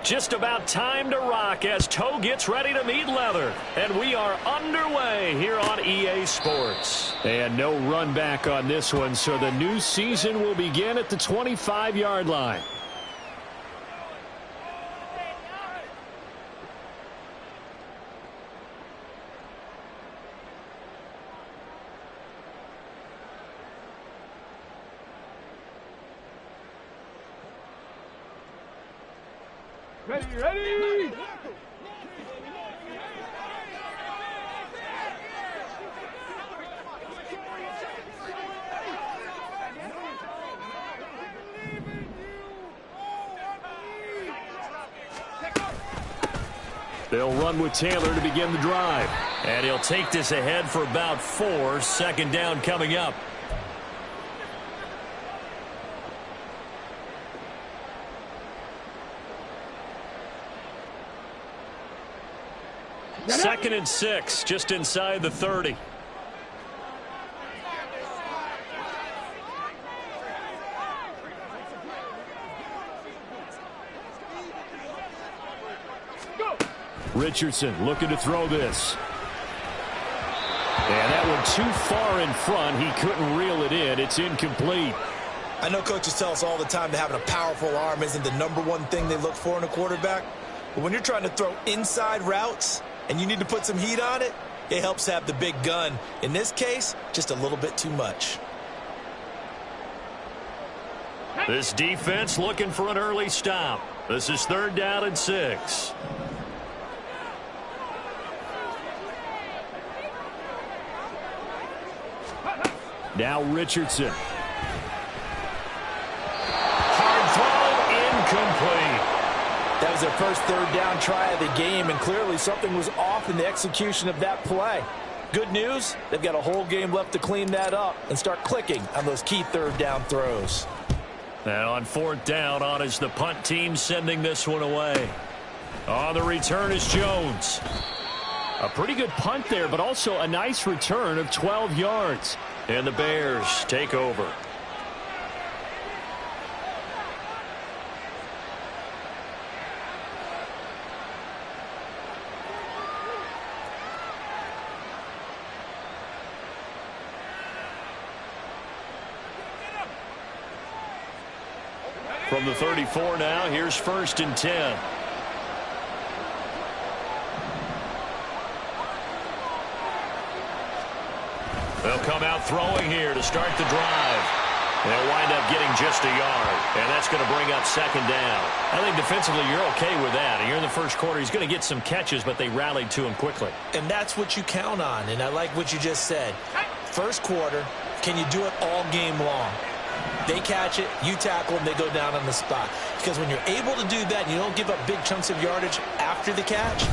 Just about time to rock as toe gets ready to meet leather. And we are underway here on EA Sports. And no run back on this one, so the new season will begin at the 25-yard line. Ready! They'll run with Taylor to begin the drive. And he'll take this ahead for about 4. Second down coming up. Second and 6, just inside the 30. Richardson looking to throw this. And that one too far in front. He couldn't reel it in. It's incomplete. I know coaches tell us all the time that having a powerful arm isn't the #1 thing they look for in a quarterback. But when you're trying to throw inside routes and you need to put some heat on it, it helps have the big gun. In this case, just a little bit too much. This defense looking for an early stop. This is 3rd down and 6. Now Richardson. Hard throw, incomplete. That was their first 3rd down try of the game, and clearly something was off in the execution of that play. Good news, they've got a whole game left to clean that up and start clicking on those key 3rd down throws. And on 4th down, on is the punt team sending this one away. On the return is Jones. A pretty good punt there, but also a nice return of 12 yards. And the Bears take over. From the 34 now, here's 1st and 10. They'll come out throwing here to start the drive. They'll wind up getting just a yard, and that's going to bring up 2nd down. I think defensively you're okay with that. And you're in the first quarter. He's going to get some catches, but they rallied to him quickly. And that's what you count on, and I like what you just said. First quarter, can you do it all game long? They catch it, you tackle them, they go down on the spot. Because when you're able to do that and you don't give up big chunks of yardage after the catch,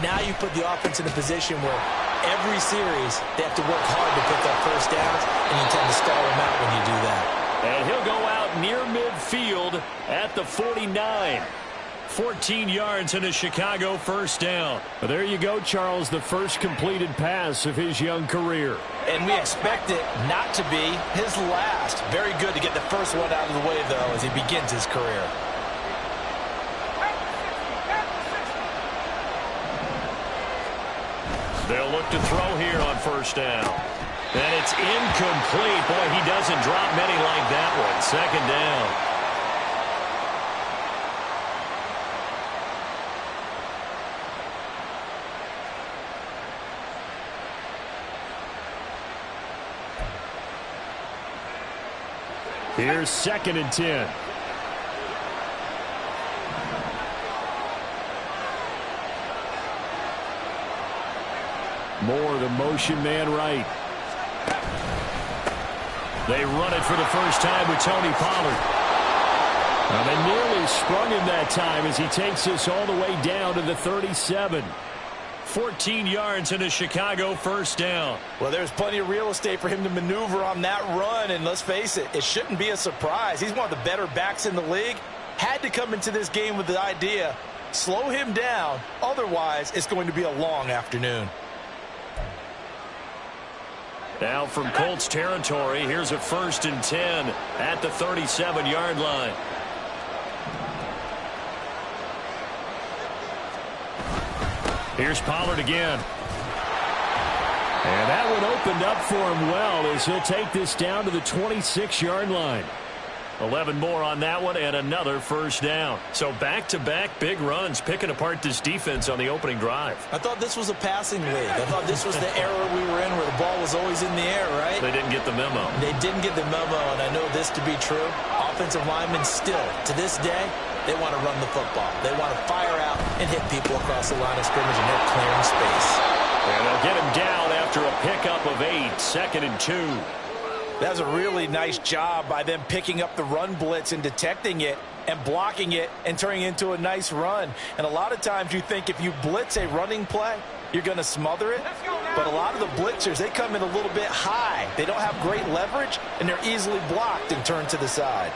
now you put the offense in a position where every series they have to work hard to pick up first downs, and you tend to stall them out when you do that. And he'll go out near midfield at the 49. 14 yards and a Chicago first down. Well, there you go, Charles, the first completed pass of his young career. And we expect it not to be his last. Very good to get the first one out of the way, though, as he begins his career. They'll look to throw here on 1st down. And it's incomplete. Boy, he doesn't drop many like that one. 2nd down. Here's 2nd and 10. Moore, the motion man right. They run it for the first time with Tony Pollard. And they nearly sprung him that time as he takes this all the way down to the 37. 14 yards and a Chicago first down. Well, there's plenty of real estate for him to maneuver on that run, and let's face it, it shouldn't be a surprise. He's one of the better backs in the league. Had to come into this game with the idea, slow him down, otherwise it's going to be a long afternoon. Now from Colts territory, here's a 1st and 10 at the 37-yard line. Here's Pollard again. And that one opened up for him well as he'll take this down to the 26-yard line. 11 more on that one and another first down. So back-to-back big runs, picking apart this defense on the opening drive. I thought this was a passing league. I thought this was the era we were in where the ball was always in the air, right? They didn't get the memo. They didn't get the memo, and I know this to be true. Offensive linemen still, to this day, they want to run the football. They want to fire out and hit people across the line of scrimmage, and they're clearing space. And they'll get him down after a pickup of 8, 2nd and 2. That was a really nice job by them picking up the run blitz and detecting it and blocking it and turning it into a nice run. And a lot of times you think if you blitz a running play, you're going to smother it. But a lot of the blitzers, they come in a little bit high. They don't have great leverage, and they're easily blocked and turned to the side.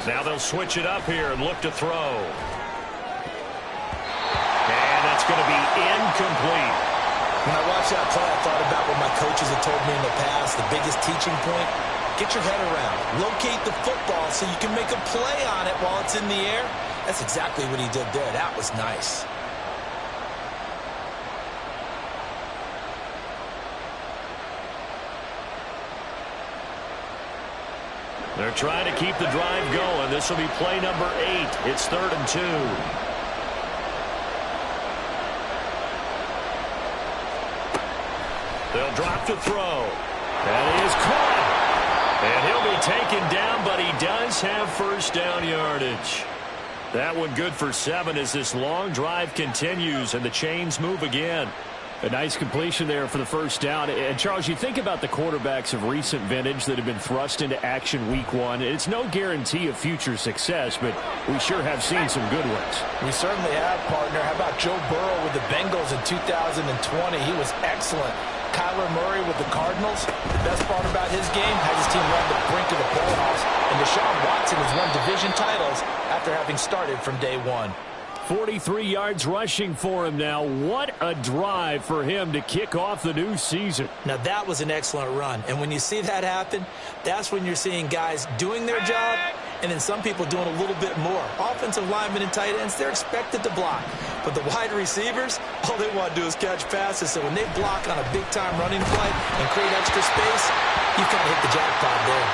Now they'll switch it up here and look to throw. And that's going to be incomplete. When I watched that play, I thought about what my coaches had told me in the past. The biggest teaching point, get your head around. Locate the football so you can make a play on it while it's in the air. That's exactly what he did there. That was nice. They're trying to keep the drive going. This will be play number 8. It's 3rd and 2. They'll drop to throw. That is caught. And he'll be taken down, but he does have first down yardage. That one good for 7 as this long drive continues and the chains move again. A nice completion there for the first down. And, Charles, you think about the quarterbacks of recent vintage that have been thrust into action week 1. It's no guarantee of future success, but we sure have seen some good ones. We certainly have, partner. How about Joe Burrow with the Bengals in 2020? He was excellent. Kyler Murray with the Cardinals. The best part about his game has his team run the brink of the playoffs. And Deshaun Watson has won division titles after having started from day 1. 43 yards rushing for him now. What a drive for him to kick off the new season. Now, that was an excellent run. And when you see that happen, that's when you're seeing guys doing their job and then some people doing a little bit more. Offensive linemen and tight ends, they're expected to block. But the wide receivers, all they want to do is catch passes. So when they block on a big-time running play and create extra space, you kind of hit the jackpot there.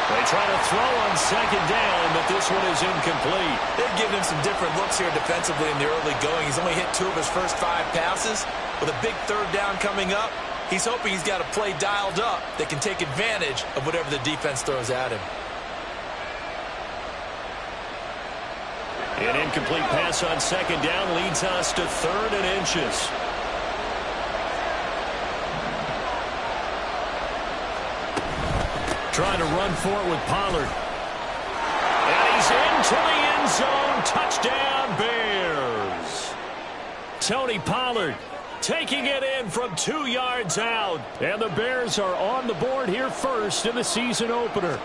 They try to throw on 2nd down, but this one is incomplete. They've given him some different looks here defensively in the early going. He's only hit 2 of his first 5 passes. With a big 3rd down coming up, he's hoping he's got a play dialed up that can take advantage of whatever the defense throws at him. An incomplete pass on 2nd down leads us to 3rd and inches. Trying to run for it with Pollard. And he's into the end zone. Touchdown, Bears. Tony Pollard taking it in from 2 yards out. And the Bears are on the board here first in the season opener.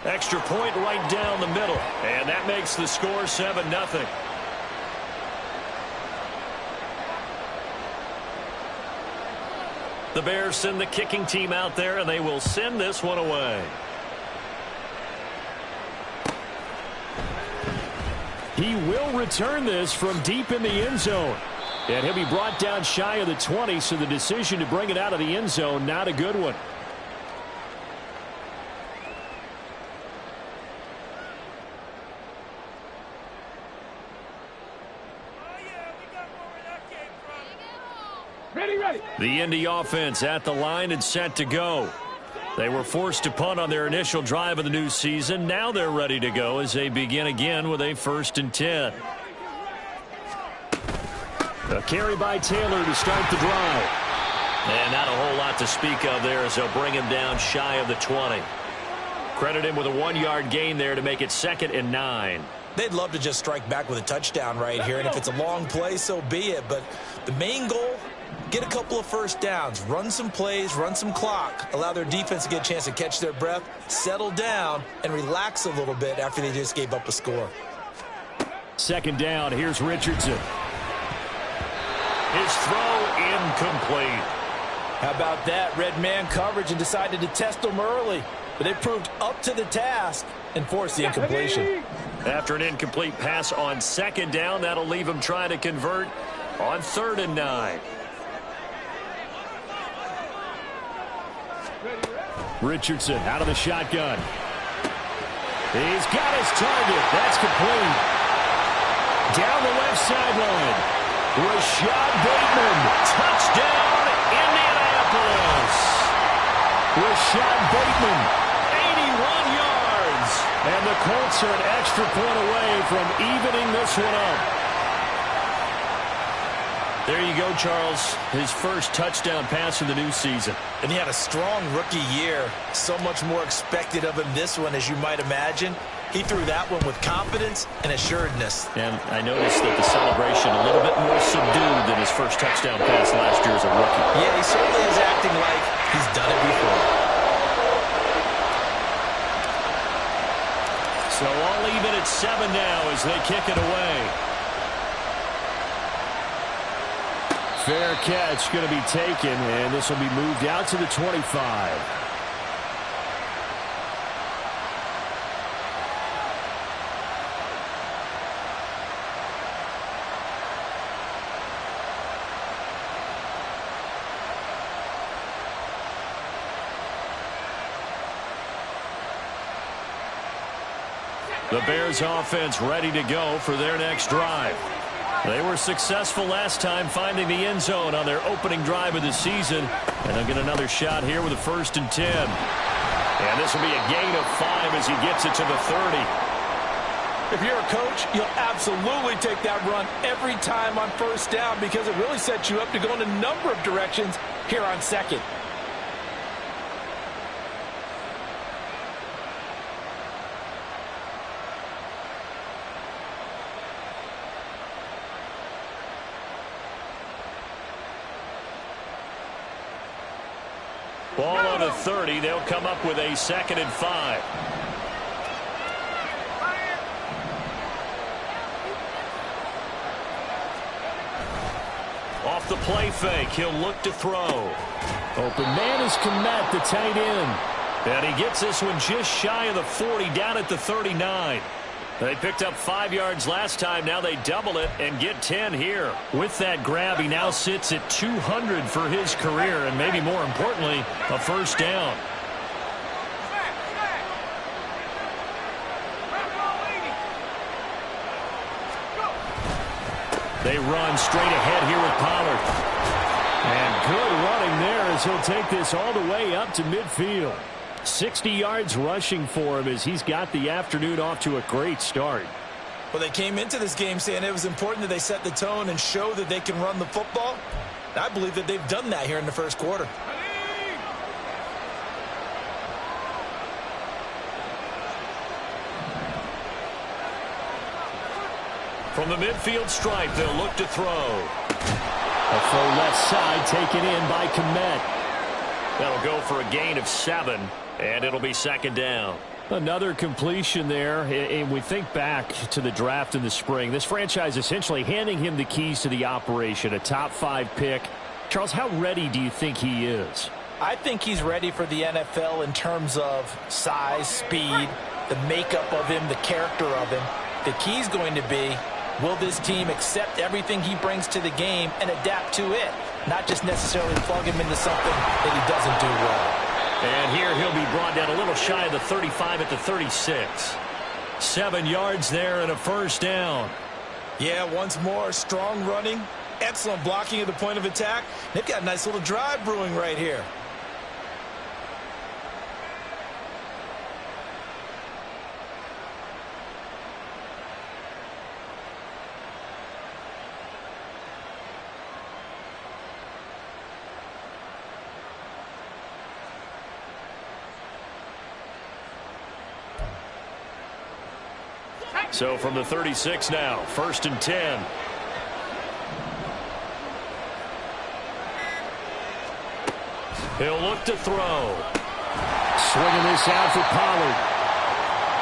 Extra point right down the middle. And that makes the score 7-0. The Bears send the kicking team out there, and they will send this one away. He will return this from deep in the end zone. And he'll be brought down shy of the 20, so the decision to bring it out of the end zone, not a good one. The Indy offense at the line and set to go. They were forced to punt on their initial drive of the new season. Now they're ready to go as they begin again with a 1st and 10. A carry by Taylor to start the drive. And not a whole lot to speak of there as they'll bring him down shy of the 20. Credit him with a 1-yard gain there to make it 2nd and 9. They'd love to just strike back with a touchdown right here, and if it's a long play, so be it. But the main goal, get a couple of first downs, run some plays, run some clock, allow their defense to get a chance to catch their breath, settle down, and relax a little bit after they just gave up a score. 2nd down, here's Richardson. His throw incomplete. How about that? Red man coverage and decided to test them early. But they proved up to the task and forced the incompletion. After an incomplete pass on second down, that'll leave him trying to convert on 3rd and 9. Richardson out of the shotgun. He's got his target. That's complete. Down the left sideline. Rashad Bateman. Touchdown, Indianapolis. Rashad Bateman, 81 yards. And the Colts are an extra point away from evening this one up. There you go, Charles. His first touchdown pass of the new season. And he had a strong rookie year. So much more expected of him this one, as you might imagine. He threw that one with confidence and assuredness. And I noticed that the celebration a little bit more subdued than his first touchdown pass last year as a rookie. Yeah, he certainly is acting like he's done it before. So all even at 7 now as they kick it away. Fair catch going to be taken, and this will be moved out to the 25. The Bears offense ready to go for their next drive. They were successful last time finding the end zone on their opening drive of the season. And they'll get another shot here with a 1st and 10. And this will be a gain of 5 as he gets it to the 30. If you're a coach, you'll absolutely take that run every time on 1st down because it really sets you up to go in a number of directions here on 2nd. Ball on the 30. They'll come up with a 2nd and 5. Off the play fake. He'll look to throw. Open man is Komet, the tight end. And he gets this one just shy of the 40, down at the 39. They picked up 5 yards last time. Now they double it and get 10 here. With that grab, he now sits at 200 for his career, and maybe more importantly, a 1st down. They run straight ahead here with Pollard. And good running there as he'll take this all the way up to midfield. 60 yards rushing for him as he's got the afternoon off to a great start. Well, they came into this game saying it was important that they set the tone and show that they can run the football. And I believe that they've done that here in the 1st quarter. From the midfield stripe, they'll look to throw. A full left side taken in by Komet. That'll go for a gain of 7, and it'll be 2nd down. Another completion there, and we think back to the draft in the spring. This franchise essentially handing him the keys to the operation, a top 5 pick. Charles, how ready do you think he is? I think he's ready for the NFL in terms of size, speed, the makeup of him, the character of him. The key's going to be, will this team accept everything he brings to the game and adapt to it? Not just necessarily plug him into something that he doesn't do well. And here he'll be brought down a little shy of the 35 at the 36. 7 yards there and a 1st down. Yeah, once more, strong running, excellent blocking at the point of attack. They've got a nice little drive brewing right here. So from the 36 now, 1st and 10. He'll look to throw. Swinging this out for Pollard.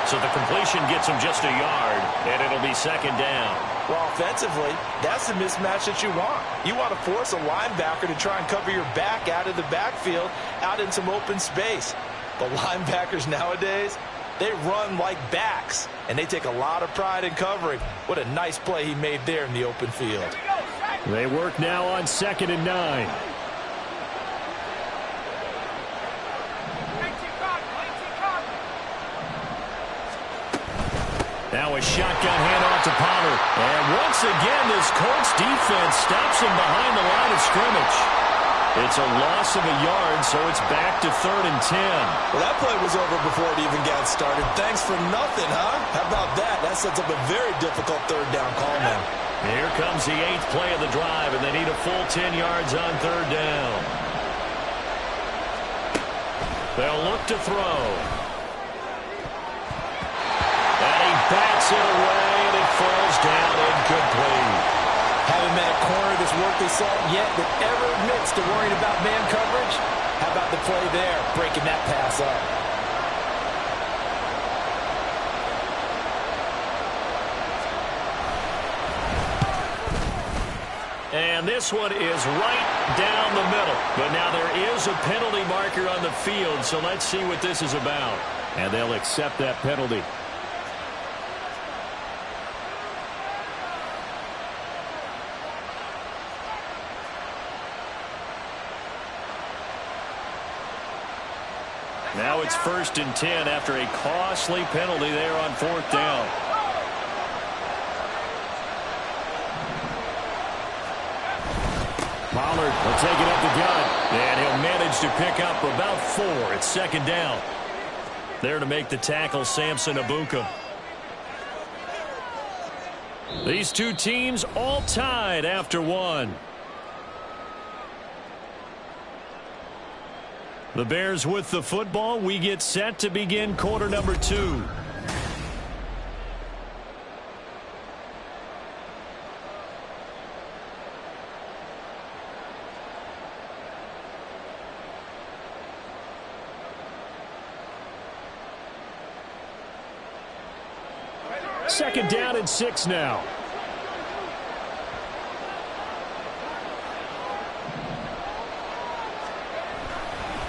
So the completion gets him just a yard, and it'll be 2nd down. Well, offensively, that's the mismatch that you want. You want to force a linebacker to try and cover your back out of the backfield, out in some open space. But linebackers nowadays, They run like backs, and they take a lot of pride in covering. What a nice play he made there in the open field. They work now on 2nd and 9. Now a shotgun handoff to Pollard. And once again, this Colts defense stops him behind the line of scrimmage. It's a loss of a yard, so it's back to 3rd and 10. Well, that play was over before it even got started. Thanks for nothing, huh? How about that? That sets up a very difficult 3rd down call now. Here comes the 8th play of the drive, and they need a full 10 yards on 3rd down. They'll look to throw. And he bats it away, and it falls down incomplete. Haven't met a corner that's worth his salt yet that ever admits to worrying about man coverage. How about the play there, breaking that pass up? And this one is right down the middle. But now there is a penalty marker on the field, so let's see what this is about. And they'll accept that penalty. Now it's 1st and 10 after a costly penalty there on 4th down. Pollard will take it up the gut, and he'll manage to pick up about 4. It's 2nd down. There to make the tackle, Samson Abuka. These two teams all tied after 1. The Bears with the football. We get set to begin quarter number 2. Second down and 6 now.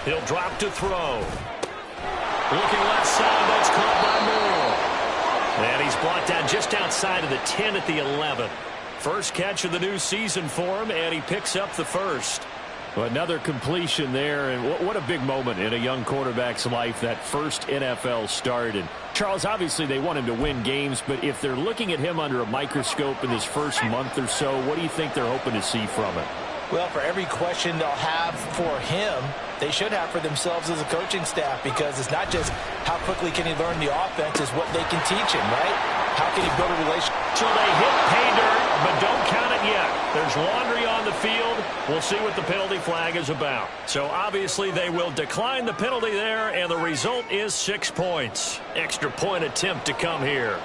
He'll drop to throw. Looking left side, that's caught by Moore. And he's brought down just outside of the 10 at the 11. First catch of the new season for him, and he picks up the first. Well, another completion there, and what a big moment in a young quarterback's life, that first NFL start. And Charles, obviously they want him to win games, but if they're looking at him under a microscope in this first month or so, what do you think they're hoping to see from him? Well, for every question they'll have for him, they should have for themselves as a coaching staff, because it's not just how quickly can he learn the offense, it's what they can teach him, right? How can he build a relationship? So they hit pay dirt, but don't count it yet. There's laundry on the field. We'll see what the penalty flag is about. So obviously they will decline the penalty there, and the result is 6 points. Extra point attempt to come here.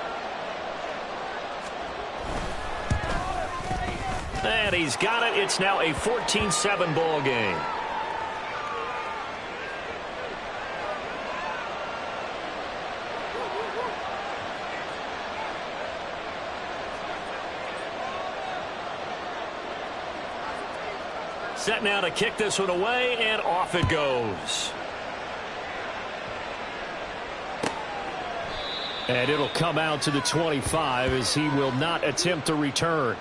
And he's got it. It's now a 14-7 ball game. Set now to kick this one away, and off it goes. And it'll come out to the 25 as he will not attempt to return.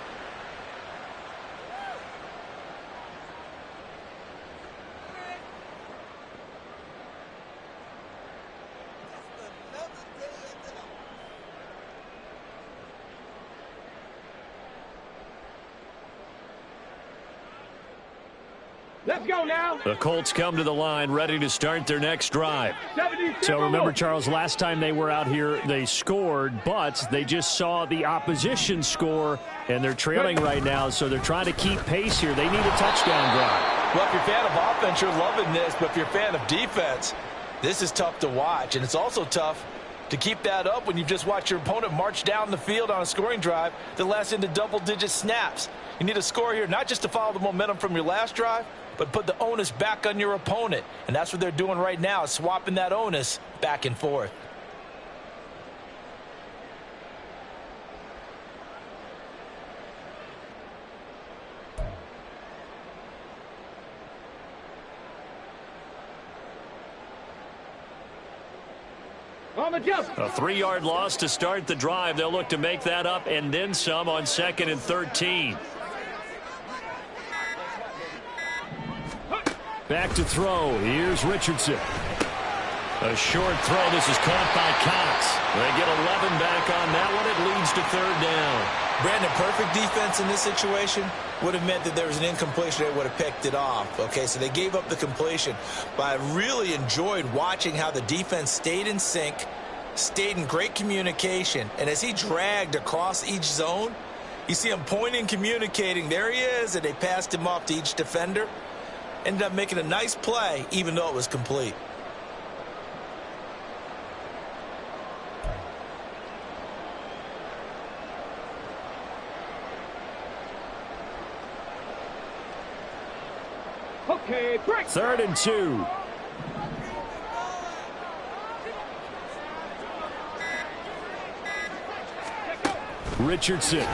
Let's go now. The Colts come to the line ready to start their next drive. So remember, Charles, last time they were out here, they scored, but they just saw the opposition score, and they're trailing right now, so they're trying to keep pace here. They need a touchdown drive. Well, if you're a fan of offense, you're loving this, but if you're a fan of defense, this is tough to watch, and it's also tough to keep that up when you just watch your opponent march down the field on a scoring drive that lasts into double-digit snaps. You need a score here, not just to follow the momentum from your last drive, but put the onus back on your opponent. And that's what they're doing right now, swapping that onus back and forth. On the jump. A 3-yard loss to start the drive. They'll look to make that up and then some on 2nd and 13. Back to throw. Here's Richardson. A short throw. This is caught by Cox. They get 11 back on that one. It leads to 3rd down. Brandon, perfect defense in this situation would have meant that there was an incompletion. They would have picked it off. Okay, so they gave up the completion. But I really enjoyed watching how the defense stayed in sync, stayed in great communication. And as he dragged across each zone, you see him pointing, communicating. There he is, and they passed him off to each defender. Ended up making a nice play, even though it was complete. Okay, break. 3rd and 2. Richardson.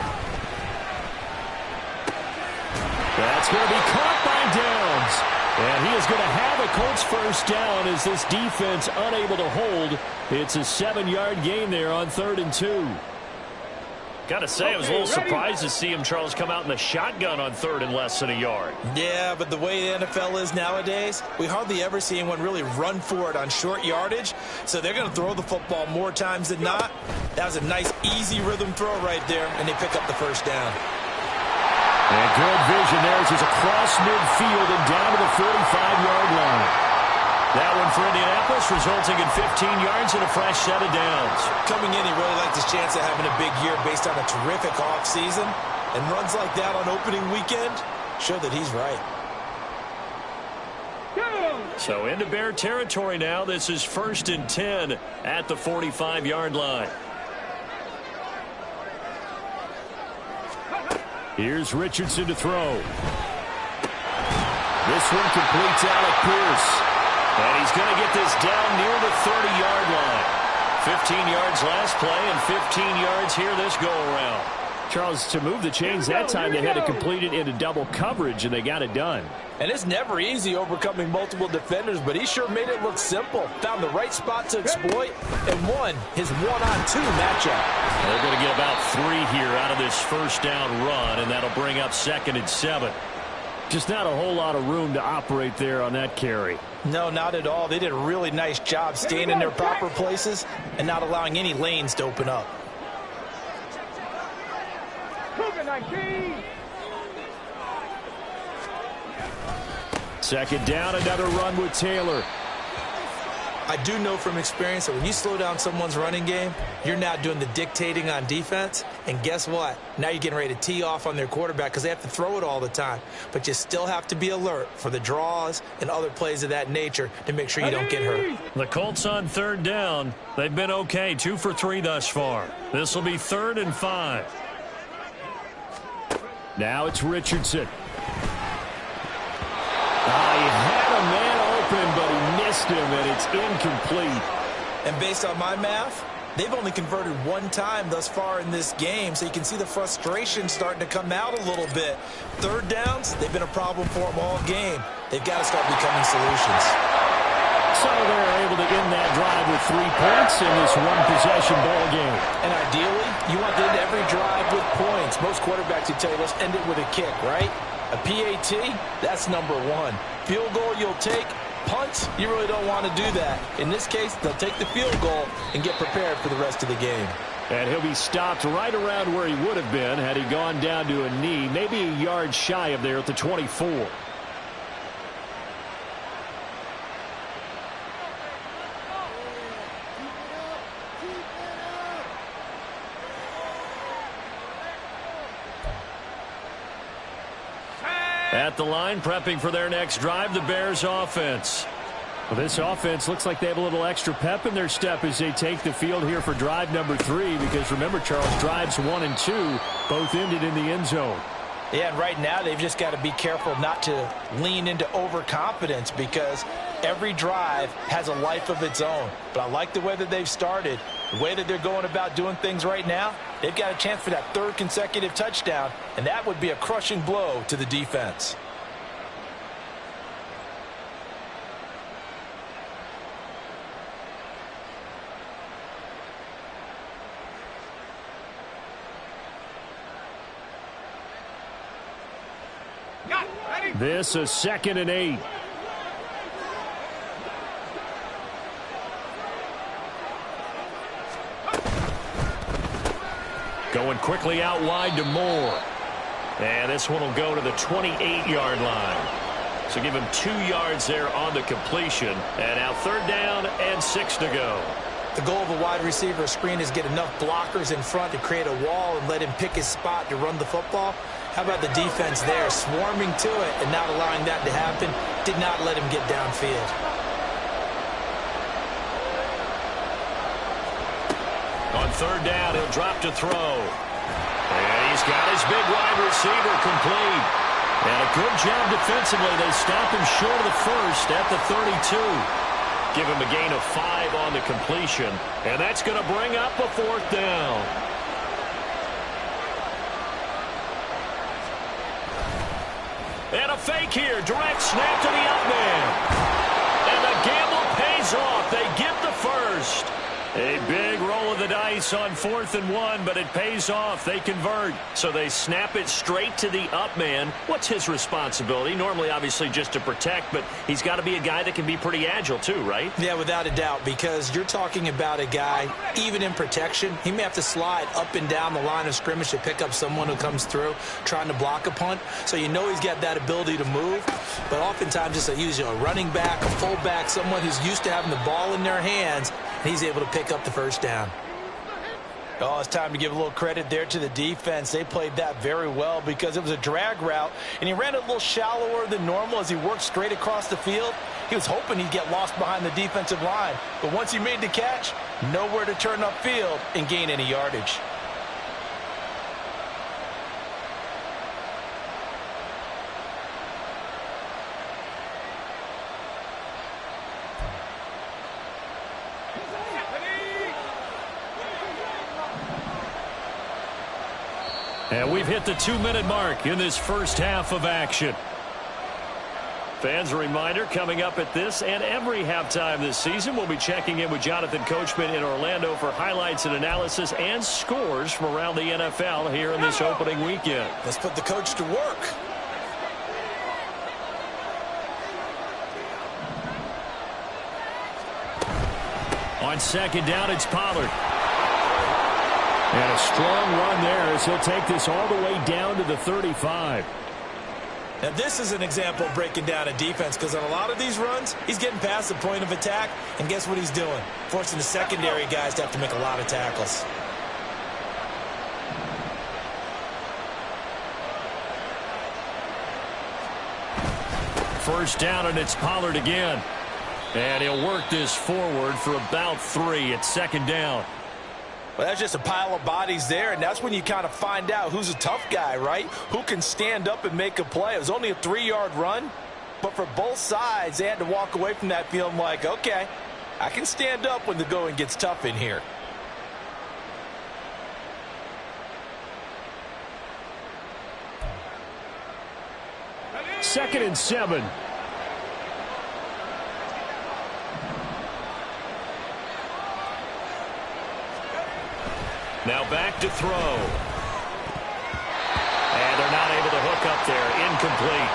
That's going to be caught by Downs. And he is going to have a Colts first down as this defense unable to hold. It's a 7-yard gain there on 3rd and 2. Got to say, I was a little surprised to see him, Charles, come out in the shotgun on 3rd and less than a yard. Yeah, but the way the NFL is nowadays, we hardly ever see anyone really run for it on short yardage. So they're going to throw the football more times than not. That was a nice, easy rhythm throw right there, and they pick up the first down. And good vision there as he's across midfield and down to the 45-yard line. That one for Indianapolis, resulting in 15 yards and a fresh set of downs. Coming in, he really liked his chance of having a big year based on a terrific offseason. And runs like that on opening weekend show that he's right. So into Bear territory now. This is 1st and 10 at the 45-yard line. Here's Richardson to throw. This one completes Alec Pierce. And he's going to get this down near the 30-yard line. 15 yards last play and 15 yards here this go-around. Charles, to move the chains that time, they had to complete it into double coverage, and they got it done. And it's never easy overcoming multiple defenders, but he sure made it look simple. Found the right spot to exploit and won his 1-on-2 matchup. They're going to get about 3 here out of this first down run, and that'll bring up 2nd and 7. Just not a whole lot of room to operate there on that carry. No, not at all. They did a really nice job staying in their proper places and not allowing any lanes to open up. 19. 2nd down, another run with Taylor. I do know from experience that when you slow down someone's running game, you're now doing the dictating on defense. And guess what? Now you're getting ready to tee off on their quarterback because they have to throw it all the time. But you still have to be alert for the draws and other plays of that nature to make sure you don't get hurt. The Colts on 3rd down. They've been okay, 2 for 3 thus far. This will be 3rd and 5. Now it's Richardson. He had a man open, but he missed him, and it's incomplete. And based on my math, they've only converted 1 time thus far in this game, so you can see the frustration starting to come out a little bit. 3rd downs, they've been a problem for them all game. They've got to start becoming solutions. So they're able to end that drive with 3 points in this one-possession ball game. And ideally, you want to end every drive with points. Most quarterbacks would tell you, let's end it with a kick, right? A PAT, that's number 1. Field goal you'll take. Punt, you really don't want to do that. In this case, they'll take the field goal and get prepared for the rest of the game. And he'll be stopped right around where he would have been had he gone down to a knee, maybe a yard shy of there at the 24. At the line, prepping for their next drive, the Bears offense. Well, this offense looks like they have a little extra pep in their step as they take the field here for drive number 3, because remember, Charles, drives 1 and 2 both ended in the end zone. Yeah, and right now they've just got to be careful not to lean into overconfidence because every drive has a life of its own. But I like the way that they've started, the way that they're going about doing things right now. They've got a chance for that 3rd consecutive touchdown, and that would be a crushing blow to the defense. This is 2nd and 8. Going quickly out wide to Moore. And this one will go to the 28-yard line. So give him 2 yards there on the completion. And now 3rd down and 6 to go. The goal of a wide receiver screen is get enough blockers in front to create a wall and let him pick his spot to run the football. How about the defense there, swarming to it and not allowing that to happen? Did not let him get downfield. On 3rd down, he'll drop to throw. And he's got his big wide receiver complete. And a good job defensively. They stop him short of the first at the 32. Give him a gain of 5 on the completion. And that's going to bring up a 4th down. And a fake here. Direct snap to the up man. And the gamble pays off. They get the first. A big roll of the dice on 4th and 1, but it pays off. They convert. So they snap it straight to the up man. What's his responsibility? Normally, obviously, just to protect, but he's got to be a guy that can be pretty agile too, right? Yeah, without a doubt, because you're talking about a guy, even in protection, he may have to slide up and down the line of scrimmage to pick up someone who comes through trying to block a punt. So you know he's got that ability to move, but oftentimes just usually a running back, a fullback, someone who's used to having the ball in their hands, and he's able to pick up the first down. Oh, it's time to give a little credit there to the defense. They played that very well because it was a drag route, and he ran a little shallower than normal as he worked straight across the field. He was hoping he'd get lost behind the defensive line, but once he made the catch, nowhere to turn upfield and gain any yardage. And we've hit the 2-minute mark in this first half of action. Fans, a reminder, coming up at this and every halftime this season, we'll be checking in with Jonathan Coachman in Orlando for highlights and analysis and scores from around the NFL here in this opening weekend. Let's put the coach to work. On 2nd down, it's Pollard. And a strong run there as he'll take this all the way down to the 35. Now, this is an example of breaking down a defense because on a lot of these runs, he's getting past the point of attack, and guess what he's doing? Forcing the secondary guys to have to make a lot of tackles. First down, and it's Pollard again. And he'll work this forward for about 3 at 2nd down. Well, that's just a pile of bodies there, and that's when you kind of find out who's a tough guy, right? Who can stand up and make a play. It was only a 3-yard run, but for both sides, they had to walk away from that feeling like, okay, I can stand up when the going gets tough in here. Second and 7. Now back to throw. And they're not able to hook up there. Incomplete.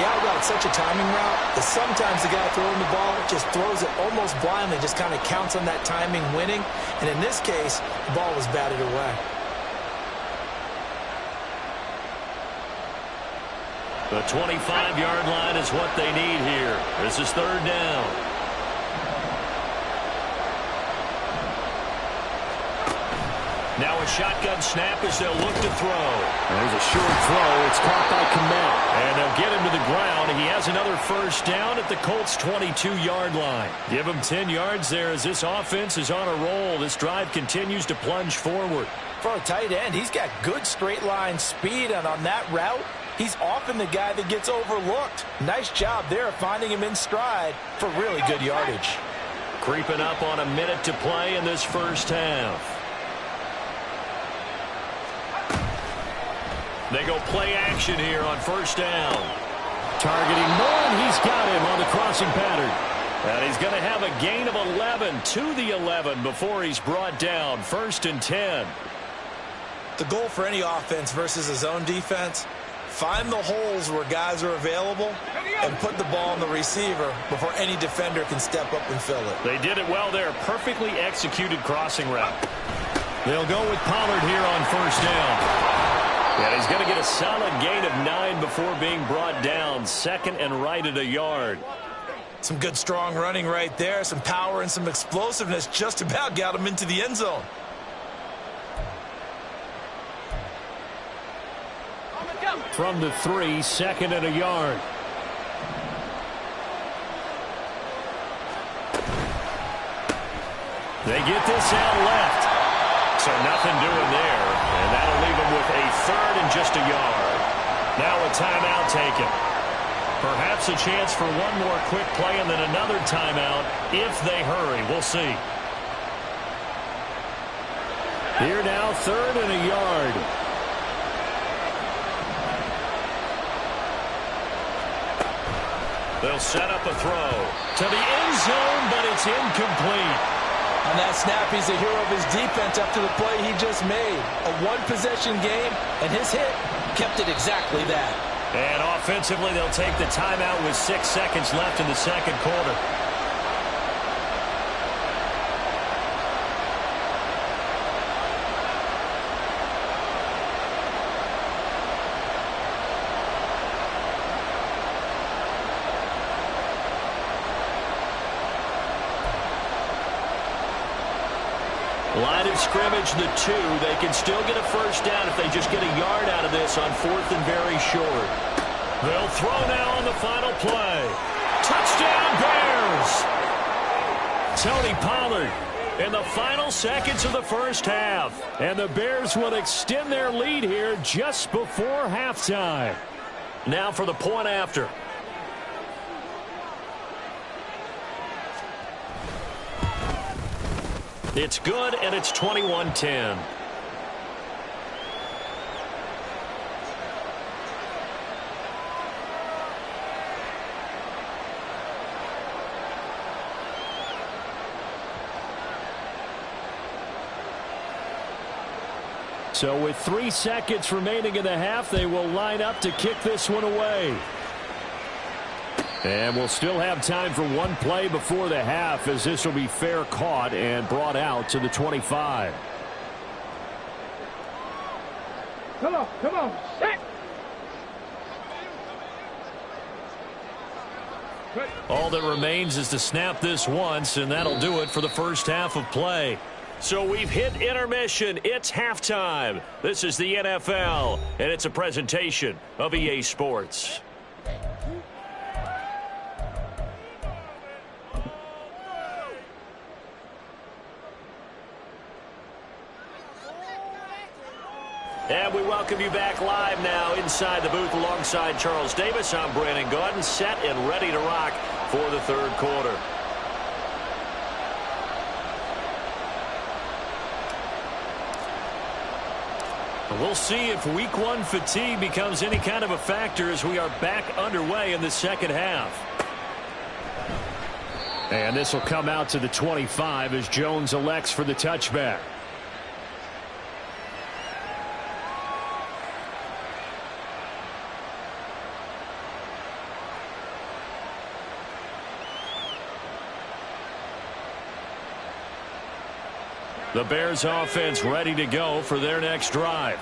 The out route, such a timing route, that sometimes the guy throwing the ball just throws it almost blindly, just kind of counts on that timing winning. And in this case, the ball was batted away. The 25-yard line is what they need here. This is 3rd down. Now a shotgun snap as they'll look to throw. There's a short throw. It's caught by Kmet. And they'll get him to the ground. He has another first down at the Colts' 22-yard line. Give him 10 yards there as this offense is on a roll. This drive continues to plunge forward. For a tight end, he's got good straight line speed, and on that route, he's often the guy that gets overlooked. Nice job there of finding him in stride for really good yardage. Creeping up on a minute to play in this first half. They go play action here on first down. Targeting Moore, and he's got him on the crossing pattern. And he's going to have a gain of 11 to the 11 before he's brought down. 1st and 10. The goal for any offense versus his own defense, Find the holes where guys are available and put the ball on the receiver before any defender can step up and fill it. They did it well there. Perfectly executed crossing route. They'll go with Pollard here on first down. And he's going to get a solid gain of 9 before being brought down. Second and right at a yard. Some good strong running right there. Some power and some explosiveness just about got him into the end zone. From the 3, second and a yard. They get this out left. So nothing doing there. And that'll leave them with a third and just a yard. Now a timeout taken. Perhaps a chance for one more quick play and then another timeout if they hurry. We'll see. Here now, third and a yard. They'll set up a throw to the end zone, but it's incomplete. On that snap, he's a hero of his defense after the play he just made. A one-possession game, and his hit kept it exactly that. And offensively, they'll take the timeout with 6 seconds left in the second quarter. Line of scrimmage, the 2. They can still get a first down if they just get a yard out of this on fourth and very short. They'll throw now on the final play. Touchdown, Bears! Tony Pollard in the final seconds of the first half. And the Bears will extend their lead here just before halftime. Now for the point after. It's good, and it's 21-10. So with 3 seconds remaining in the half, they will line up to kick this one away. And we'll still have time for one play before the half, as this will be fair caught and brought out to the 25. Come on, set. All that remains is to snap this once, and that'll do it for the first half of play. So we've hit intermission. It's halftime. This is the NFL, and it's a presentation of EA Sports. And we welcome you back live now inside the booth alongside Charles Davis. I'm Brandon Gaudin, set and ready to rock for the third quarter. We'll see if week 1 fatigue becomes any kind of a factor as we are back underway in the second half. And this will come out to the 25 as Jones elects for the touchback. The Bears offense ready to go for their next drive.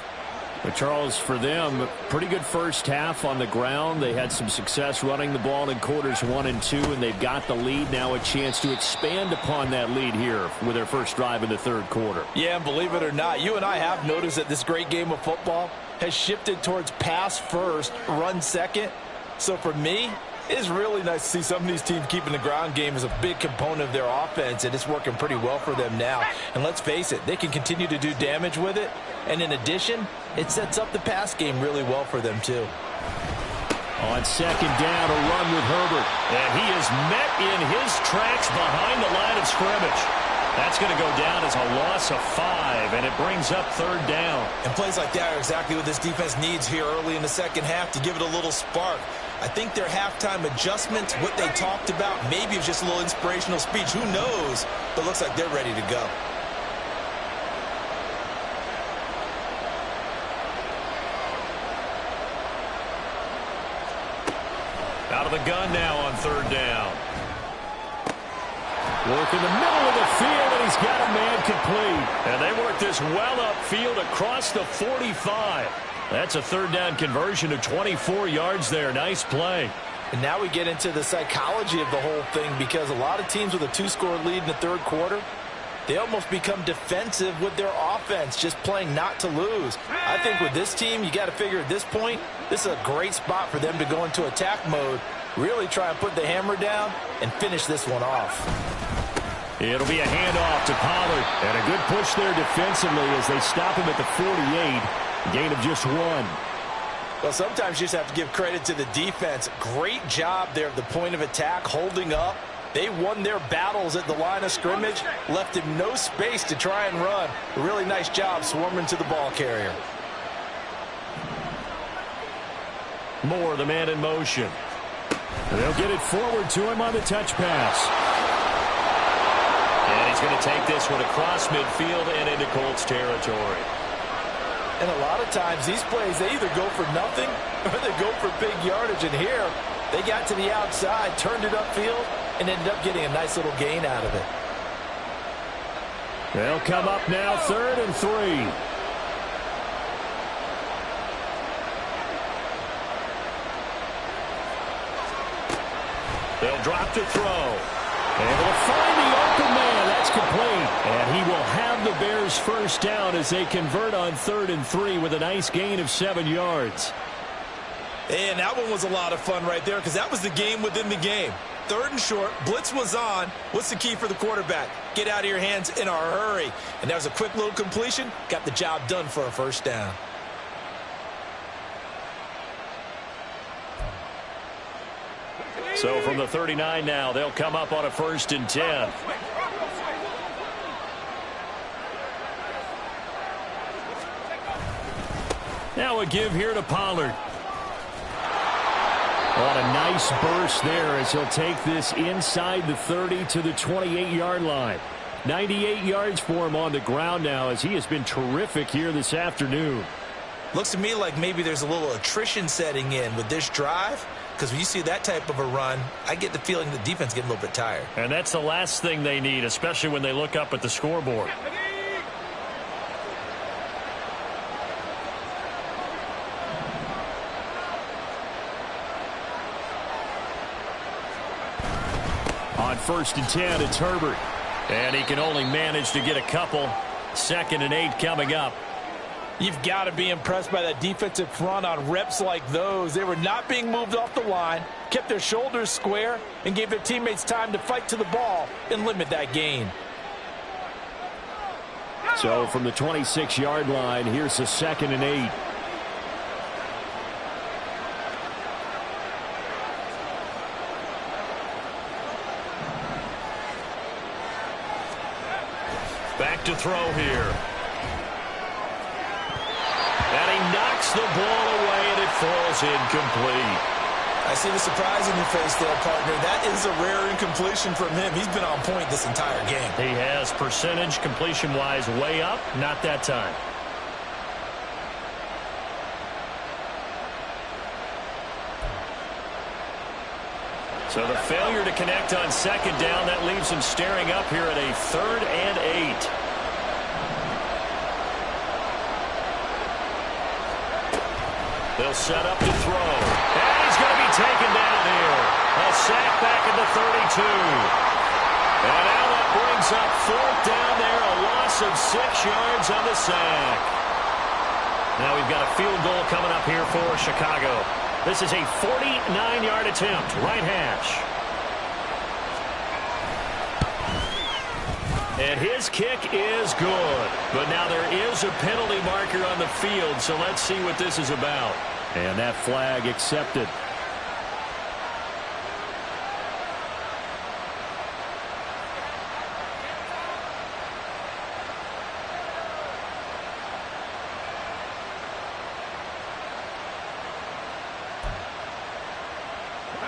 But Charles, for them, pretty good first half on the ground. They had some success running the ball in quarters 1 and 2, and they've got the lead. Now a chance to expand upon that lead here with their first drive in the third quarter. Yeah, and believe it or not, you and I have noticed that this great game of football has shifted towards pass first, run second. So for me, it's really nice to see some of these teams keeping the ground game as a big component of their offense, and it's working pretty well for them now. And let's face it, they can continue to do damage with it. And in addition, it sets up the pass game really well for them, too. On second down, a run with Herbert. And he is met in his tracks behind the line of scrimmage. That's going to go down as a loss of 5, and it brings up third down. And plays like that are exactly what this defense needs here early in the second half to give it a little spark. I think their halftime adjustments, what they talked about, maybe it was just a little inspirational speech. Who knows? But it looks like they're ready to go. Out of the gun now on third down. Work in the middle of the field, and he's got a man complete. And they work this well upfield across the 45. That's a third down conversion of 24 yards there. Nice play. And now we get into the psychology of the whole thing, because a lot of teams with a 2-score lead in the third quarter, they almost become defensive with their offense, just playing not to lose. I think with this team, you got to figure at this point, this is a great spot for them to go into attack mode, really try and put the hammer down and finish this one off. It'll be a handoff to Pollard. And a good push there defensively as they stop him at the 48. Gain of just 1. Well, sometimes you just have to give credit to the defense. Great job there at the point of attack, holding up. They won their battles at the line of scrimmage, left him no space to try and run. A really nice job swarming to the ball carrier. Moore, the man in motion. They'll get it forward to him on the touch pass. And he's going to take this one across midfield and into Colts territory. And a lot of times these plays, they either go for nothing or they go for big yardage. And here, they got to the outside, turned it upfield, and ended up getting a nice little gain out of it. They'll come up now, 3rd and 3. They'll drop to throw. Able to find the open man. That's complete. And he will have the Bears first down as they convert on 3rd and 3 with a nice gain of 7 yards. And that one was a lot of fun right there, because that was the game within the game. 3rd and short, blitz was on. What's the key for the quarterback? Get out of your hands in a hurry. And that was a quick little completion. Got the job done for a first down. So from the 39 now, they'll come up on a 1st and 10. Now a give here to Pollard. What a nice burst there as he'll take this inside the 30 to the 28-yard line. 98 yards for him on the ground now as he has been terrific here this afternoon. Looks to me like maybe there's a little attrition setting in with this drive, because when you see that type of a run, I get the feeling the defense getting a little bit tired. And that's the last thing they need, especially when they look up at the scoreboard. On 1st and 10, it's Herbert. And he can only manage to get a couple. 2nd and 8 coming up. You've got to be impressed by that defensive front on reps like those. They were not being moved off the line, kept their shoulders square, and gave their teammates time to fight to the ball and limit that gain. So from the 26-yard line, here's the 2nd and 8. Back to throw here. And he knocks the ball away, and it falls incomplete. I see the surprise in your face there, partner. That is a rare incompletion from him. He's been on point this entire game. He has percentage completion-wise way up. Not that time. So the failure to connect on 2nd down, that leaves him staring up here at a 3rd and 8. They'll set up to throw. And he's going to be taken down here. A sack back at the 32. And now that brings up 4th down there. A loss of 6 yards on the sack. Now we've got a field goal coming up here for Chicago. This is a 49-yard attempt, right hash. And his kick is good. But now there is a penalty marker on the field, so let's see what this is about. And that flag accepted.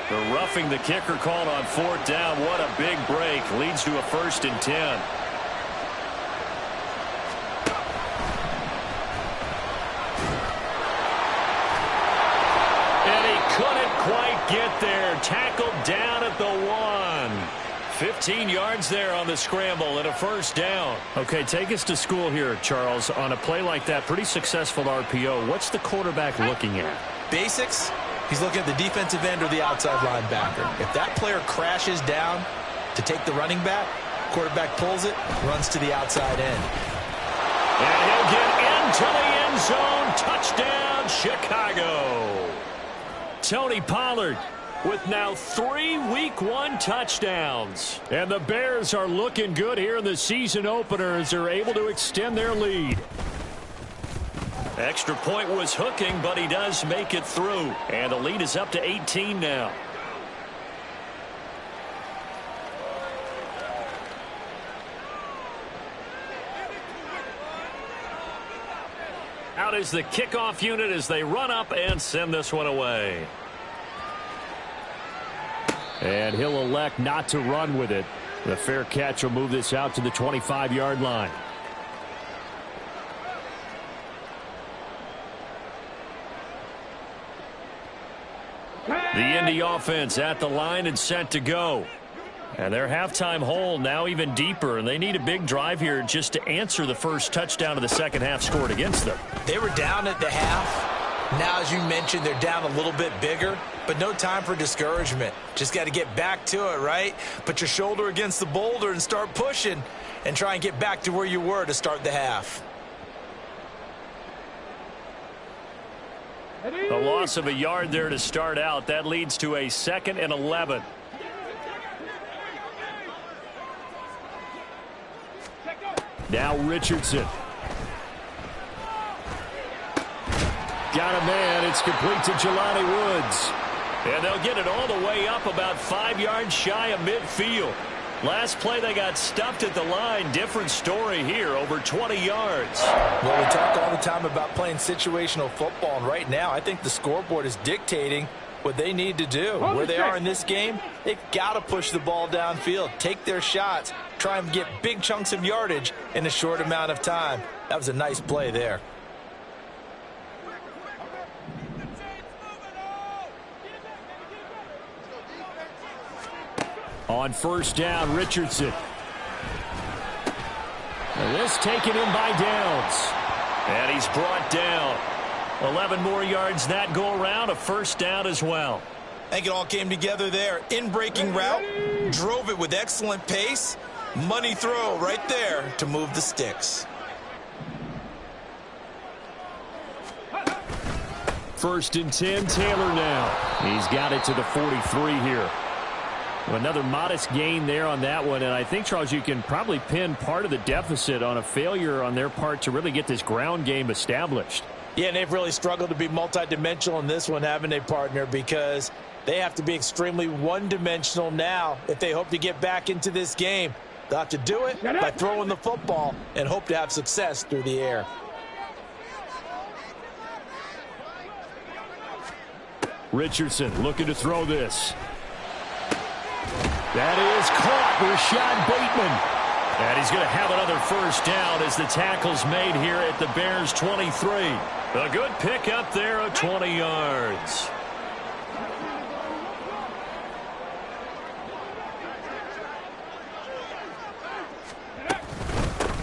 The roughing the kicker called on 4th down. What a big break. Leads to a 1st and 10. And he couldn't quite get there. Tackled down at the 1. 15 yards there on the scramble and a first down. Okay, take us to school here, Charles. On a play like that, pretty successful RPO. What's the quarterback looking at? Basics. He's looking at the defensive end or the outside linebacker. If that player crashes down to take the running back, quarterback pulls it, runs to the outside end. And he'll get into the end zone. Touchdown, Chicago. Tony Pollard with now 3 Week 1 touchdowns. And the Bears are looking good here in the season opener as they're able to extend their lead. Extra point was hooking, but he does make it through. And the lead is up to 18 now. Out is the kickoff unit as they run up and send this one away. And he'll elect not to run with it. The fair catch will move this out to the 25-yard line. The Indy offense at the line and set to go. And their halftime hole now even deeper, and they need a big drive here just to answer the first touchdown of the second half scored against them. They were down at the half. Now, as you mentioned, they're down a little bit bigger, but no time for discouragement. Just got to get back to it, right? Put your shoulder against the boulder and start pushing and try and get back to where you were to start the half. A loss of a yard there to start out. That leads to a 2nd and 11. Now Richardson. Got a man. It's complete to Jelani Woods. And they'll get it all the way up about 5 yards shy of midfield. Last play they got stuffed at the line. Different story here. Over 20 yards. Well, we talk all the time about playing situational football. And right now, I think the scoreboard is dictating what they need to do. Where they are in this game, they've got to push the ball downfield, take their shots, try and get big chunks of yardage in a short amount of time. That was a nice play there. On first down, Richardson. And this taken in by Downs. And he's brought down. 11 more yards that go around, a first down as well. I think it all came together there. In-breaking route, drove it with excellent pace. Money throw right there to move the sticks. First and 10, Taylor now. He's got it to the 43 here. Another modest gain there on that one, and I think, Charles, you can probably pin part of the deficit on a failure on their part to really get this ground game established. Yeah, and they've really struggled to be multidimensional in this one, haven't they, partner? Because they have to be extremely one-dimensional now if they hope to get back into this game. They'll have to do it by throwing the football and hope to have success through the air. Richardson looking to throw this. That is caught. Rashad Bateman. And he's going to have another first down as the tackle's made here at the Bears' 23. A good pickup there of 20 yards.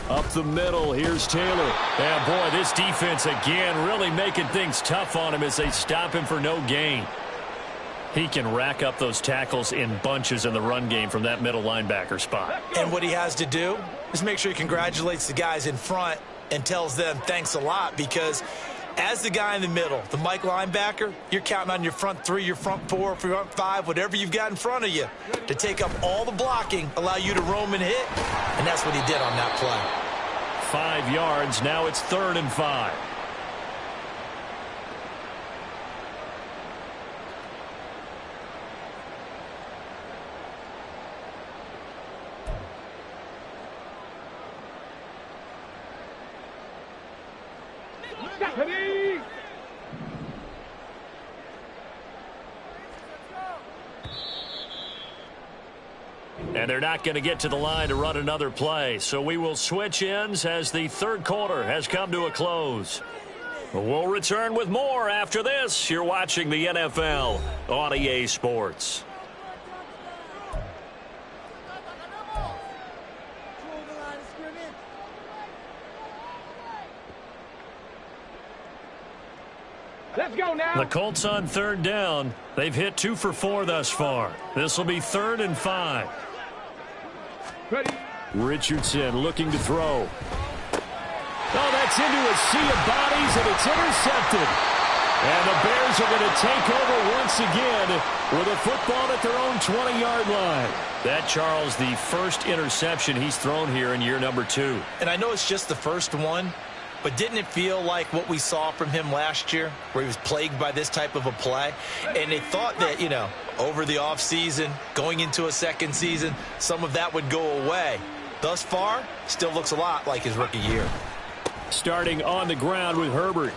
Up the middle, here's Taylor. And boy, this defense again really making things tough on him as they stop him for no gain. He can rack up those tackles in bunches in the run game from that middle linebacker spot. And what he has to do is make sure he congratulates the guys in front and tells them thanks a lot, because as the guy in the middle, the Mike linebacker, you're counting on your front three, your front four, front five, whatever you've got in front of you to take up all the blocking, allow you to roam and hit, and that's what he did on that play. 5 yards. Now it's 3rd and 5. And they're not going to get to the line to run another play. So we will switch ends as the third quarter has come to a close. We'll return with more after this. You're watching the NFL on EA Sports. Let's go now. The Colts on third down. They've hit 2 for 4 thus far. This will be 3rd and 5. Ready. Richardson looking to throw. Oh, that's into a sea of bodies, and it's intercepted. And the Bears are going to take over once again with a football at their own 20-yard line. That, Charles, the first interception he's thrown here in year number 2. And I know it's just the first one, but didn't it feel like what we saw from him last year, where he was plagued by this type of a play? And they thought that, you know, over the offseason, going into a second season, some of that would go away. Thus far, still looks a lot like his rookie year. Starting on the ground with Herbert.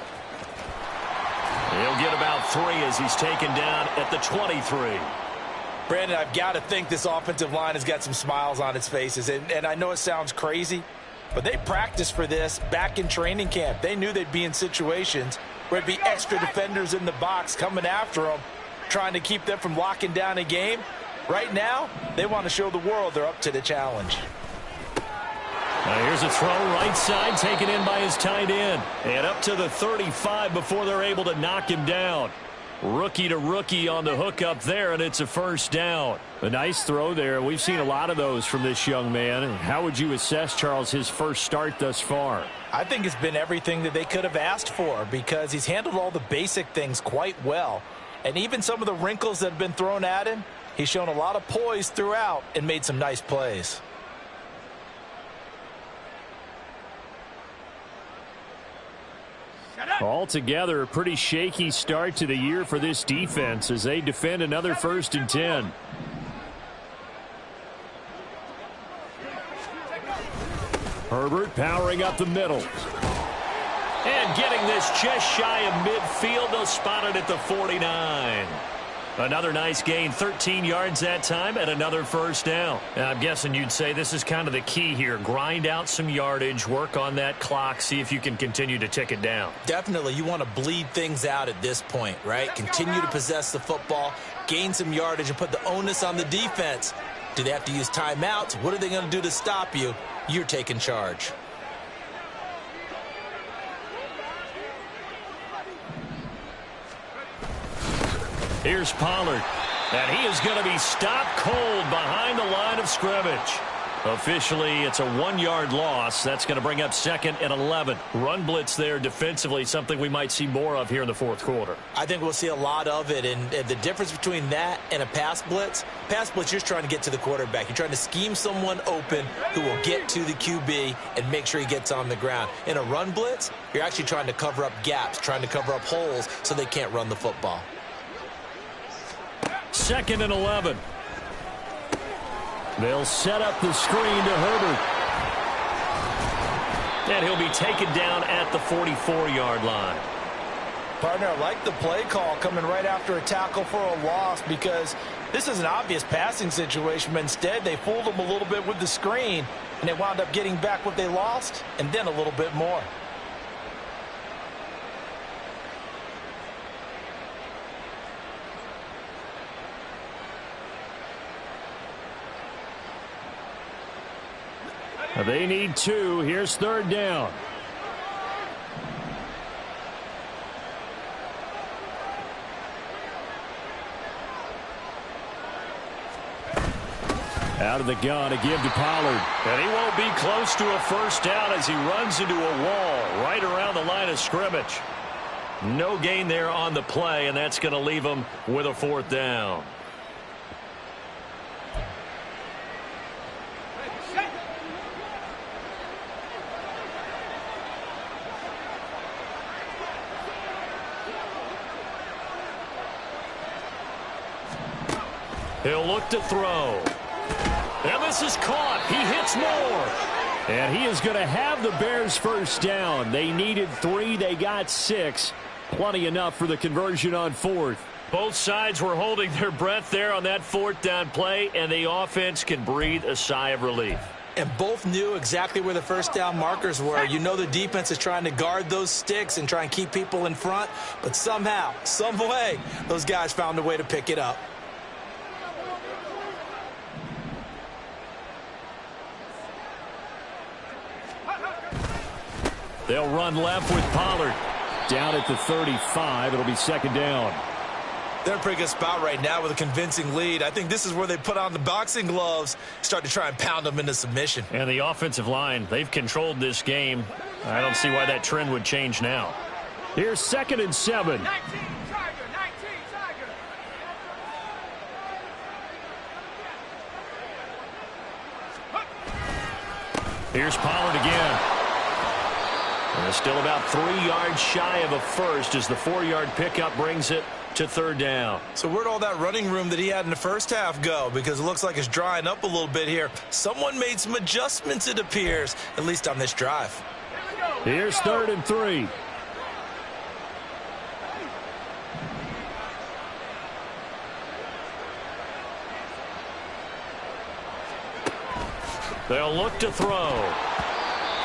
He'll get about 3 as he's taken down at the 23. Brandon, I've got to think this offensive line has got some smiles on its faces. And I know it sounds crazy, but they practiced for this back in training camp. They knew they'd be in situations where it'd be extra defenders in the box coming after them, trying to keep them from locking down a game. Right now, they want to show the world they're up to the challenge. Now here's a throw right side taken in by his tight end. And up to the 35 before they're able to knock him down. Rookie to rookie on the hook up there, and it's a first down. A nice throw there. We've seen a lot of those from this young man. How would you assess, Charles, his first start thus far? I think it's been everything that they could have asked for because he's handled all the basic things quite well. And even some of the wrinkles that have been thrown at him, he's shown a lot of poise throughout and made some nice plays. Altogether, a pretty shaky start to the year for this defense as they defend another 1st and 10. Herbert powering up the middle. And getting this just shy of midfield. They'll spot it at the 49. Another nice gain, 13 yards that time, and another first down. I'm guessing you'd say this is kind of the key here. Grind out some yardage, work on that clock, see if you can continue to tick it down. Definitely, you want to bleed things out at this point, right? Continue to possess the football, gain some yardage, and put the onus on the defense. Do they have to use timeouts? What are they going to do to stop you? You're taking charge. Here's Pollard, and he is going to be stopped cold behind the line of scrimmage. Officially, it's a 1-yard loss. That's going to bring up 2nd and 11. Run blitz there defensively, something we might see more of here in the 4th quarter. I think we'll see a lot of it, and the difference between that and a pass blitz, you're just trying to get to the quarterback. You're trying to scheme someone open who will get to the QB and make sure he gets on the ground. In a run blitz, you're actually trying to cover up gaps, trying to cover up holes so they can't run the football. 2nd and 11. They'll set up the screen to Herbert. And he'll be taken down at the 44-yard line. Partner, I like the play call coming right after a tackle for a loss because this is an obvious passing situation, but instead they fooled him a little bit with the screen, and they wound up getting back what they lost and then a little bit more. They need 2. Here's 3rd down. Out of the gun to give to Pollard. And he won't be close to a first down as he runs into a wall right around the line of scrimmage. No gain there on the play, and that's going to leave him with a 4th down. He'll look to throw. And this is caught. He hits more. And he is going to have the Bears first down. They needed 3. They got 6. Plenty enough for the conversion on 4th. Both sides were holding their breath there on that 4th down play, and the offense can breathe a sigh of relief. and both knew exactly where the first down markers were. You know the defense is trying to guard those sticks and try and keep people in front, but somehow, some way, those guys found a way to pick it up. They'll run left with Pollard. Down at the 35, it'll be second down. They're in a pretty good spot right now with a convincing lead. I think this is where they put on the boxing gloves, start to try and pound them into submission. And the offensive line, they've controlled this game. I don't see why that trend would change now. Here's 2nd and 7. 19, Tiger, 19, Tiger. Here's Pollard again. And they're still about 3 yards shy of a first as the 4-yard pickup brings it to 3rd down. So where'd all that running room that he had in the first half go? Because it looks like it's drying up a little bit here. Someone made some adjustments, it appears, at least on this drive. Here's 3rd and 3. They'll look to throw.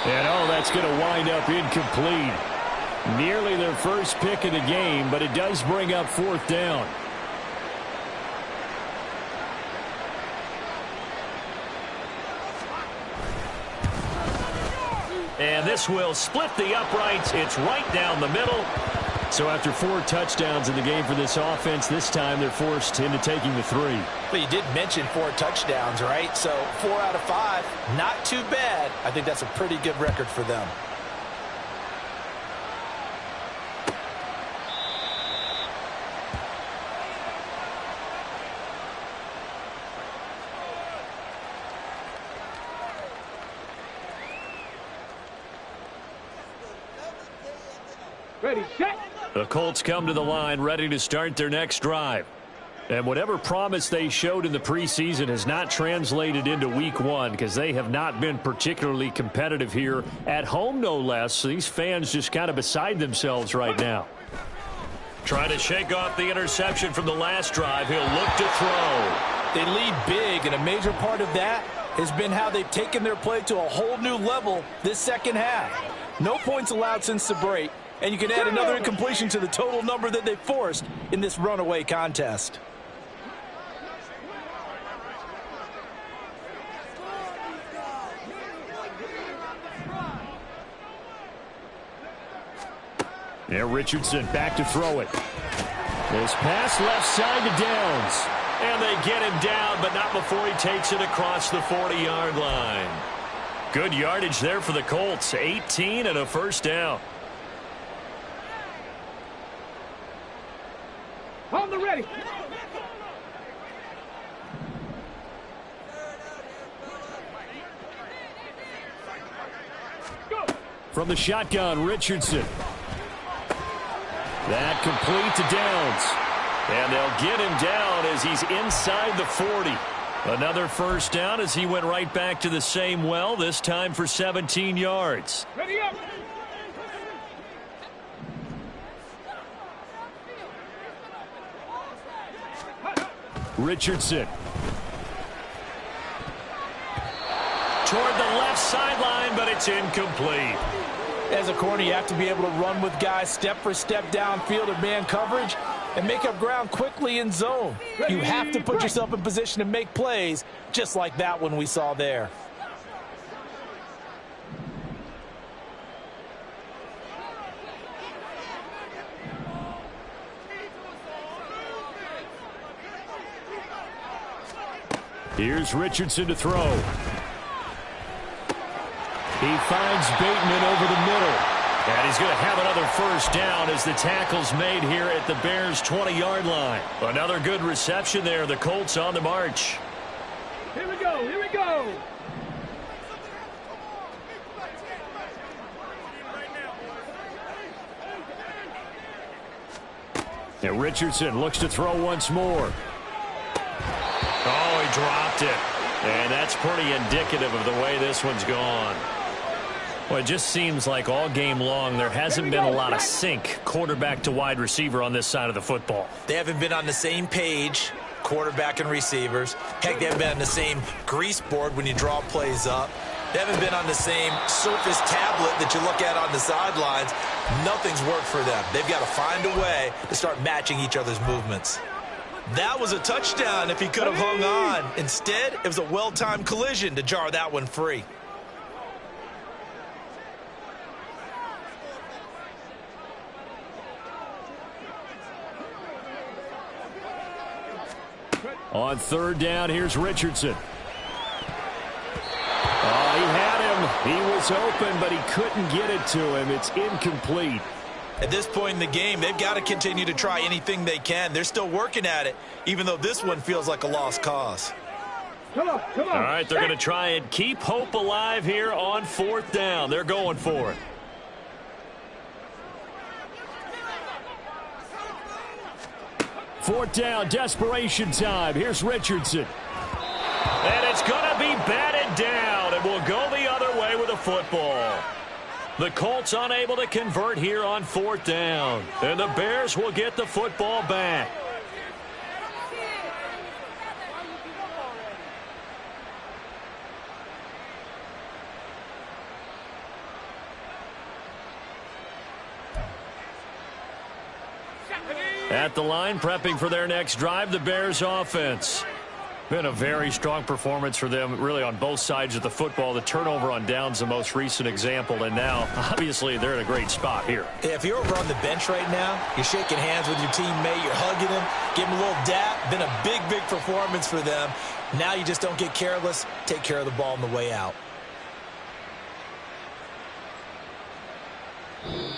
And, that's going to wind up incomplete. Nearly their first pick of the game, but it does bring up 4th down. And this will split the uprights. It's right down the middle. So after 4 touchdowns in the game for this offense, this time they're forced into taking the 3. But you did mention 4 touchdowns, right? So 4 out of 5, not too bad. I think that's a pretty good record for them. Ready, set. The Colts come to the line ready to start their next drive. And whatever promise they showed in the preseason has not translated into week 1 because they have not been particularly competitive here at home, no less. So these fans just kind of beside themselves right now. Trying to shake off the interception from the last drive. He'll look to throw. They lead big, and a major part of that has been how they've taken their play to a whole new level this second half. No points allowed since the break. And you can add another incompletion to the total number that they forced in this runaway contest. Yeah, Richardson back to throw it. This pass left side to Downs. And they get him down, but not before he takes it across the 40-yard line. Good yardage there for the Colts. 18 and a first down. On the ready. Go. From the shotgun, Richardson. That complete to Downs. And they'll get him down as he's inside the 40. Another first down as he went right back to the same well, this time for 17 yards. Ready up. Richardson. Toward the left sideline, but it's incomplete. As a corner, you have to be able to run with guys step for step downfield in man coverage and make up ground quickly in zone. You have to put yourself in position to make plays just like that one we saw there. Here's Richardson to throw. He finds Bateman over the middle. And he's going to have another first down as the tackle's made here at the Bears' 20-yard line. Another good reception there. The Colts on the march. Here we go. Here we go. And Richardson looks to throw once more. Oh, he dropped it. And that's pretty indicative of the way this one's gone. Well, it just seems like all game long there hasn't been a lot of sync quarterback to wide receiver on this side of the football. They haven't been on the same page. quarterback and receivers. Heck, they haven't been on the same grease board when you draw plays up. They haven't been on the same Surface tablet that you look at on the sidelines. Nothing's worked for them. They've got to find a way to start matching each other's movements. That was a touchdown if he could have hung on. Instead, it was a well-timed collision to jar that one free. On third down, here's Richardson. Oh, he had him. He was open, but he couldn't get it to him. It's incomplete. At this point in the game, they've got to continue to try anything they can. They're still working at it, even though this one feels like a lost cause. Come on, come on. All right, they're going to try and keep hope alive here on fourth down. They're going for it. Fourth down, desperation time. Here's Richardson. And it's going to be batted down, and we'll go the other way with a football. The Colts unable to convert here on fourth down. And the Bears will get the football back. At the line, prepping for their next drive, the Bears offense. Been a very strong performance for them, really, on both sides of the football. The turnover on downs, the most recent example, and now, obviously, they're in a great spot here. If you're over on the bench right now, you're shaking hands with your teammate, you're hugging him, give him a little dap. Been a big, big performance for them. Now you just don't get careless. Take care of the ball on the way out.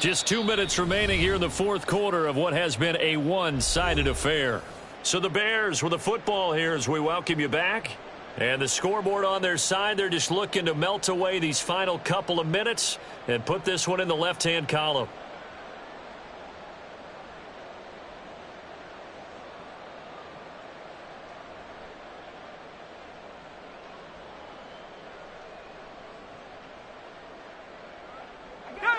Just 2 minutes remaining here in the fourth quarter of what has been a one-sided affair. So the Bears with the football here as we welcome you back. And the scoreboard on their side, they're just looking to melt away these final couple of minutes and put this one in the left-hand column.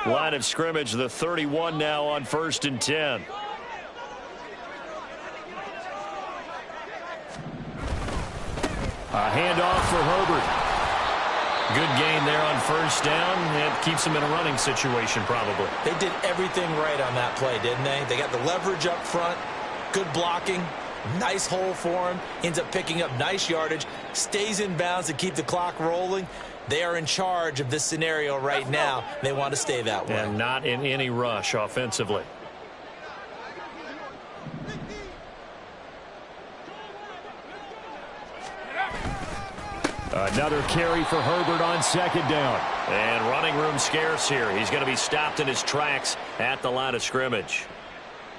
Line of scrimmage, the 31 now on 1st and 10. A handoff for Herbert. Good gain there on first down. It keeps them in a running situation probably. They did everything right on that play, didn't they? They got the leverage up front, good blocking, nice hole for him, ends up picking up nice yardage, stays in bounds to keep the clock rolling. They are in charge of this scenario right now. They want to stay that way. And not in any rush offensively. Another carry for Herbert on second down. And running room scarce here. He's going to be stopped in his tracks at the line of scrimmage.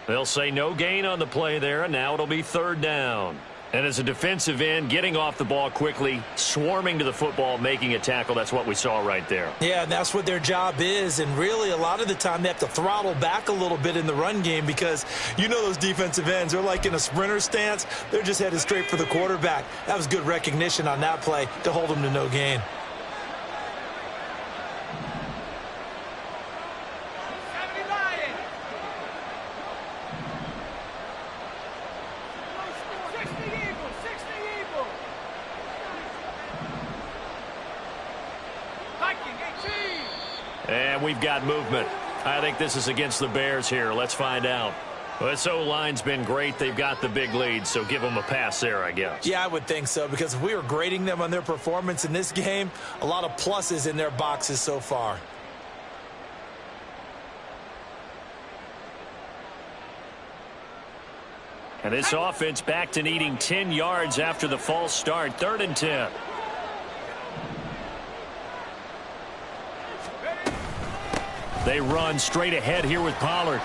They'll say no gain on the play there, and now it'll be third down. And as a defensive end, getting off the ball quickly, swarming to the football, making a tackle, that's what we saw right there. Yeah, and that's what their job is. And really, a lot of the time, they have to throttle back a little bit in the run game because you know those defensive ends, they're like in a sprinter stance. They're just headed straight for the quarterback. That was good recognition on that play to hold them to no gain. And we've got movement. I think this is against the Bears here. Let's find out. Well, this O-line's been great. They've got the big lead, so give them a pass there, I guess. Yeah, I would think so, because if we were grading them on their performance in this game, a lot of pluses in their boxes so far. And this offense back to needing 10 yards after the false start. 3rd and 10. They run straight ahead here with Pollard.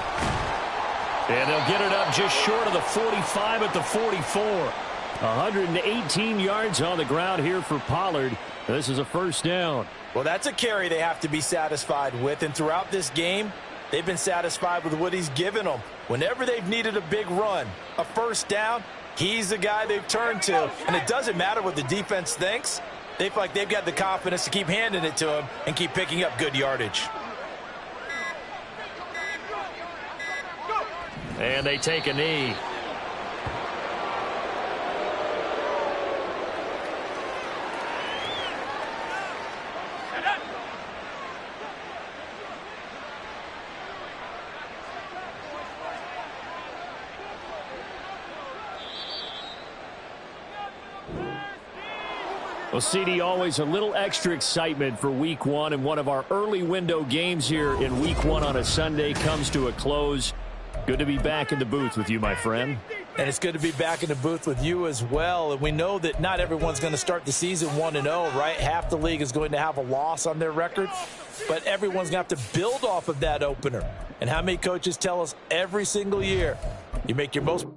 And they'll get it up just short of the 45 at the 44. 118 yards on the ground here for Pollard. This is a first down. Well, that's a carry they have to be satisfied with. And throughout this game, they've been satisfied with what he's given them. Whenever they've needed a big run, a first down, he's the guy they've turned to. And it doesn't matter what the defense thinks. They feel like they've got the confidence to keep handing it to him and keep picking up good yardage. And they take a knee. Well, CD, always a little extra excitement for Week 1, and one of our early window games here in Week 1 on a Sunday comes to a close. Good to be back in the booth with you, my friend. And it's good to be back in the booth with you as well. And we know that not everyone's going to start the season 1-0, right? Half the league is going to have a loss on their record, but everyone's going to have to build off of that opener. And how many coaches tell us every single year, you make your most